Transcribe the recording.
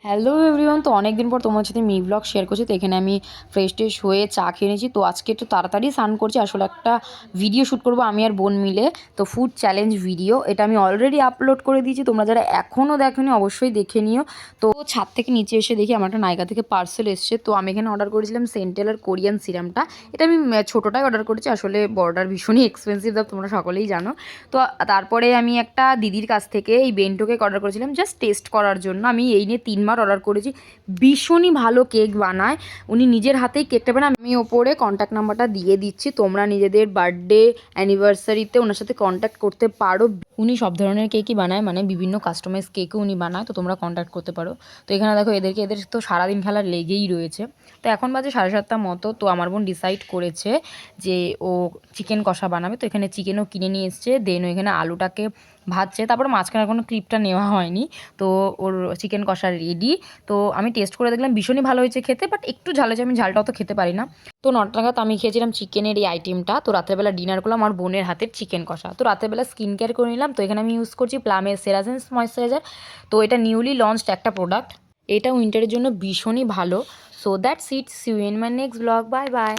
Hello everyone, তো অনেক দিন পর তোমার সাথে ব্লগ শেয়ার করছি। তো এখানে আমি ফ্রেশ হয়ে চা খেয়ে নিয়েছি। তো আজকে একটু তাড়াতাড়ি স্নান করছি, আসলে একটা ভিডিও শ্যুট করবো আমি আর বোন মিলে। তো ফুড চ্যালেঞ্জ ভিডিও, এটা আমি অলরেডি আপলোড করে দিয়েছি, তোমরা যারা এখনও দেখোনি অবশ্যই দেখে নিও। তো ছাদ থেকে নিচে এসে দেখি আমার একটা নায়িকা থেকে পার্সেল এসছে। তো আমি এখানে অর্ডার করেছিলাম সেন্টেলার কোরিয়ান সিরামটা। এটা আমি ছোটোটাই অর্ডার করেছি, আসলে বর্ডার ভীষণই এক্সপেন্সিভ, তোমরা সকলেই জানো। তো তারপরে আমি একটা দিদির কাছ থেকে এই বেন্টো কেক অর্ডার করেছিলাম জাস্ট টেস্ট করার জন্য। আমি এই নিয়ে 3বার অর্ডার করেছি। ভীষণই ভালো কেক বানায়, উনি নিজের হাতেই কেকটা বানায়। আমি ওপরে কন্ট্যাক্ট নাম্বারটা দিয়ে দিচ্ছি, তোমরা নিজেদের বার্থডে অ্যানিভার্সারিতে ওনার সাথে কন্ট্যাক্ট করতে পারো। উনি সব ধরনের কেকই বানায়, মানে বিভিন্ন কাস্টমাইজ কেকও উনি বানায়, তো তোমরা কন্ট্যাক্ট করতে পারো। তো এখানে দেখো এদের তো সারাদিন খেলা লেগেই রয়েছে। তো এখন বাজে 7:30 মতো। তো আমার বোন ডিসাইড করেছে যে ও চিকেন কষা বানাবে। তো এখানে চিকেনও কিনে নিয়ে এসছে, দেন এখানে আলুটাকে ভাজছে। তারপরে মাঝখানে কোনো ক্লিপটা নেওয়া হয়নি। তো ওর চিকেন কষা রেডি। তো আমি টেস্ট করে দেখলাম ভীষণই ভালো হয়েছে খেতে, বাট একটু ঝাল হয়েছে, আমি ঝালটাও তো খেতে পারি না। তো 9টা নাগাদ আমি খেয়েছিলাম চিকেনের এই আইটেমটা। তো রাত্রেবেলা ডিনার করলাম আমার বোনের হাতের চিকেন কষা। তো রাত্রেবেলা স্কিন কেয়ার করে নিলাম। তো এখানে আমি ইউজ করছি প্লামের সেরাসেন্স ময়েশ্চারাইজার। তো এটা নিউলি লঞ্চড একটা প্রোডাক্ট, এটা উইন্টারের জন্য ভীষণই ভালো। So that's it, see you in my next blog, bye by.